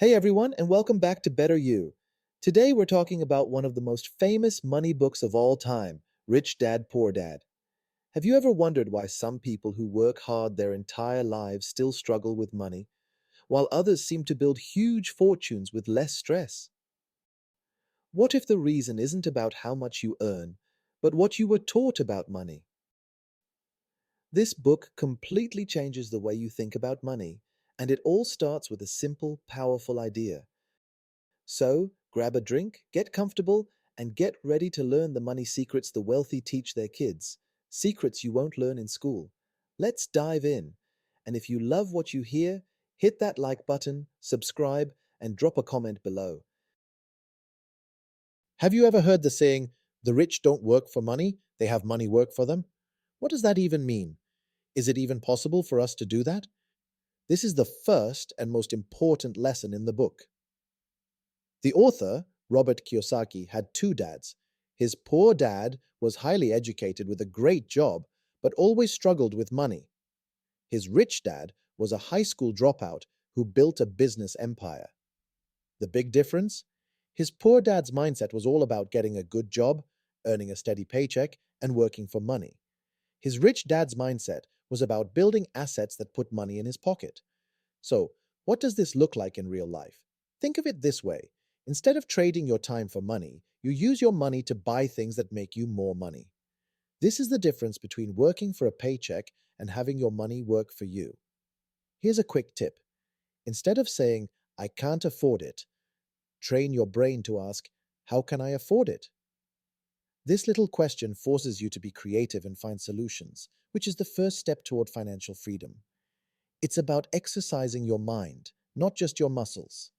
Hey everyone, and welcome back to Better You. Today we're talking about one of the most famous money books of all time, Rich Dad, Poor Dad. Have you ever wondered why some people who work hard their entire lives still struggle with money, while others seem to build huge fortunes with less stress? What if the reason isn't about how much you earn, but what you were taught about money? This book completely changes the way you think about money, and it all starts with a simple, powerful idea. So, grab a drink, get comfortable, and get ready to learn the money secrets the wealthy teach their kids. Secrets you won't learn in school. Let's dive in. And if you love what you hear, hit that like button, subscribe, and drop a comment below. Have you ever heard the saying, the rich don't work for money, they have money work for them? What does that even mean? Is it even possible for us to do that? This is the first and most important lesson in the book. The author, Robert Kiyosaki, had two dads. His poor dad was highly educated with a great job, but always struggled with money. His rich dad was a high school dropout who built a business empire. The big difference? His poor dad's mindset was all about getting a good job, earning a steady paycheck, and working for money. His rich dad's mindset was about building assets that put money in his pocket. So, what does this look like in real life? Think of it this way. Instead of trading your time for money, you use your money to buy things that make you more money. This is the difference between working for a paycheck and having your money work for you. Here's a quick tip. Instead of saying, I can't afford it, train your brain to ask, how can I afford it? This little question forces you to be creative and find solutions, which is the first step toward financial freedom. It's about exercising your mind, not just your muscles.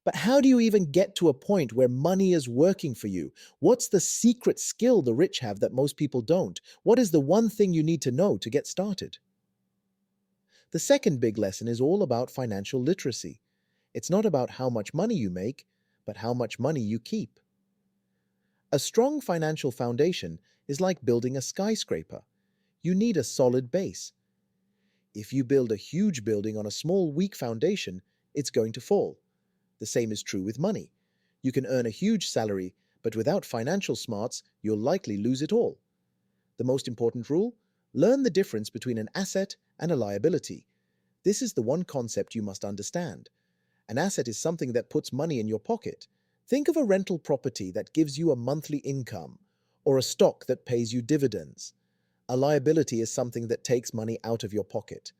But how do you even get to a point where money is working for you? What's the secret skill the rich have that most people don't? What is the one thing you need to know to get started? The second big lesson is all about financial literacy. It's not about how much money you make, but how much money you keep. A strong financial foundation is like building a skyscraper. You need a solid base. If you build a huge building on a small, weak foundation, it's going to fall. The same is true with money. You can earn a huge salary, but without financial smarts, you'll likely lose it all. The most important rule? Learn the difference between an asset and a liability. This is the one concept you must understand. An asset is something that puts money in your pocket. Think of a rental property that gives you a monthly income, or a stock that pays you dividends. A liability is something that takes money out of your pocket.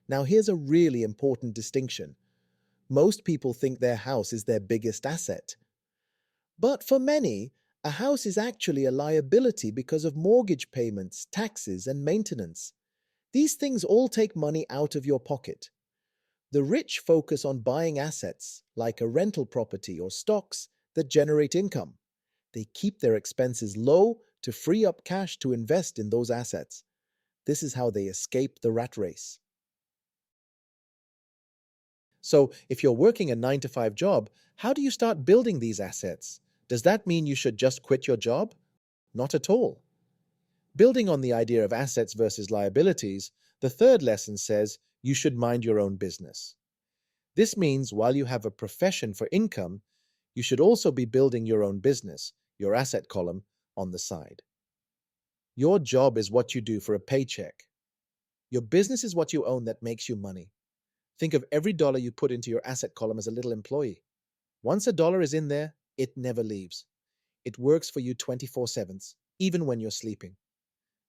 Now here's a really important distinction. Most people think their house is their biggest asset. But for many, a house is actually a liability because of mortgage payments, taxes, and maintenance. These things all take money out of your pocket. The rich focus on buying assets, like a rental property or stocks, that generate income. They keep their expenses low to free up cash to invest in those assets. This is how they escape the rat race. So, if you're working a 9 to 5 job, how do you start building these assets? Does that mean you should just quit your job? Not at all. Building on the idea of assets versus liabilities, the third lesson says you should mind your own business. This means while you have a profession for income, you should also be building your own business, your asset column, on the side. Your job is what you do for a paycheck. Your business is what you own that makes you money. Think of every dollar you put into your asset column as a little employee. Once a dollar is in there, it never leaves. It works for you 24/7, even when you're sleeping.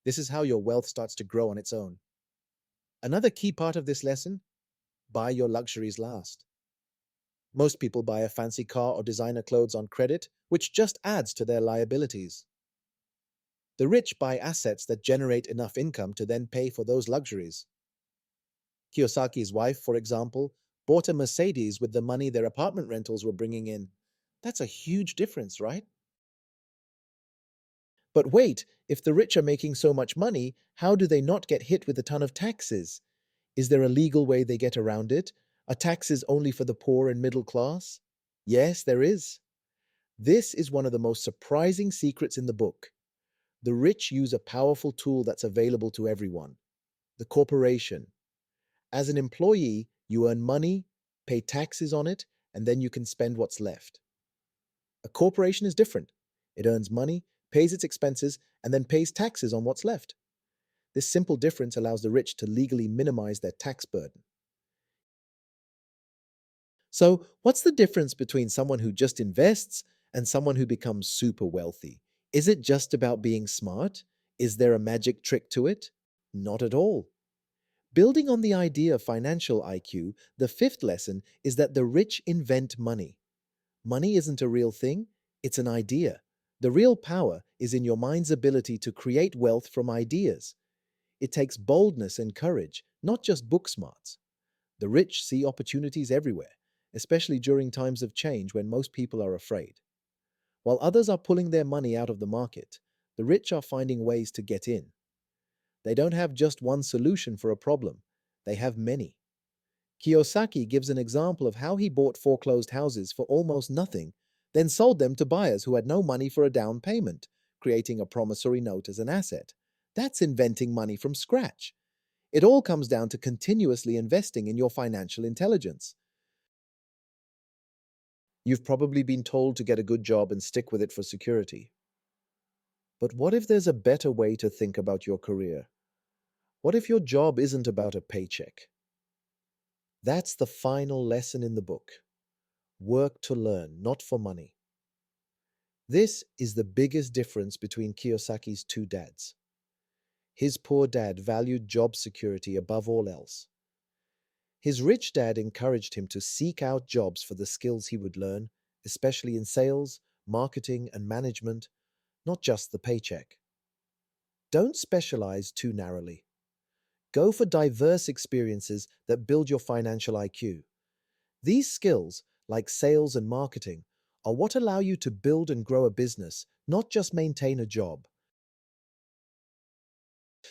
This is how your wealth starts to grow on its own. Another key part of this lesson: buy your luxuries last. Most people buy a fancy car or designer clothes on credit, which just adds to their liabilities. The rich buy assets that generate enough income to then pay for those luxuries. Kiyosaki's wife, for example, bought a Mercedes with the money their apartment rentals were bringing in. That's a huge difference, right? But wait, if the rich are making so much money, how do they not get hit with a ton of taxes? Is there a legal way they get around it? Are taxes only for the poor and middle class? Yes, there is. This is one of the most surprising secrets in the book. The rich use a powerful tool that's available to everyone: the corporation. As an employee, you earn money, pay taxes on it, and then you can spend what's left. A corporation is different. It earns money, pays its expenses, and then pays taxes on what's left. This simple difference allows the rich to legally minimize their tax burden. So, what's the difference between someone who just invests and someone who becomes super wealthy? Is it just about being smart? Is there a magic trick to it? Not at all. Building on the idea of financial IQ, the fifth lesson is that the rich invent money. Money isn't a real thing, it's an idea. The real power is in your mind's ability to create wealth from ideas. It takes boldness and courage, not just book smarts. The rich see opportunities everywhere, especially during times of change when most people are afraid. While others are pulling their money out of the market, the rich are finding ways to get in. They don't have just one solution for a problem, they have many. Kiyosaki gives an example of how he bought foreclosed houses for almost nothing, then sold them to buyers who had no money for a down payment, creating a promissory note as an asset. That's inventing money from scratch. It all comes down to continuously investing in your financial intelligence. You've probably been told to get a good job and stick with it for security. But what if there's a better way to think about your career? What if your job isn't about a paycheck? That's the final lesson in the book. Work to learn, not for money. This is the biggest difference between Kiyosaki's two dads. His poor dad valued job security above all else. His rich dad encouraged him to seek out jobs for the skills he would learn, especially in sales, marketing, and management, not just the paycheck. Don't specialize too narrowly. Go for diverse experiences that build your financial IQ. These skills, like sales and marketing, are what allow you to build and grow a business, not just maintain a job.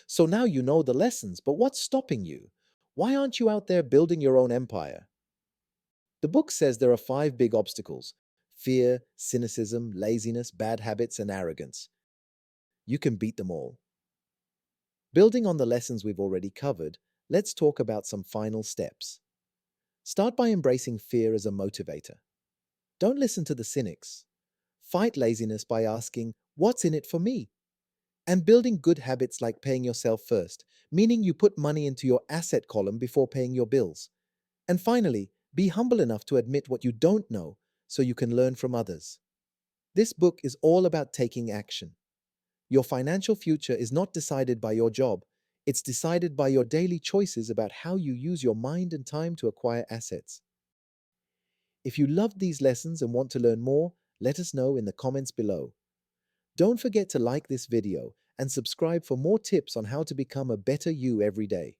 So now you know the lessons, but what's stopping you? Why aren't you out there building your own empire? The book says there are five big obstacles: fear, cynicism, laziness, bad habits, and arrogance. You can beat them all. Building on the lessons we've already covered, let's talk about some final steps. Start by embracing fear as a motivator. Don't listen to the cynics. Fight laziness by asking, what's in it for me? And building good habits like paying yourself first, meaning you put money into your asset column before paying your bills. And finally, be humble enough to admit what you don't know so you can learn from others. This book is all about taking action. Your financial future is not decided by your job, it's decided by your daily choices about how you use your mind and time to acquire assets. If you loved these lessons and want to learn more, let us know in the comments below. Don't forget to like this video and subscribe for more tips on how to become a better you every day.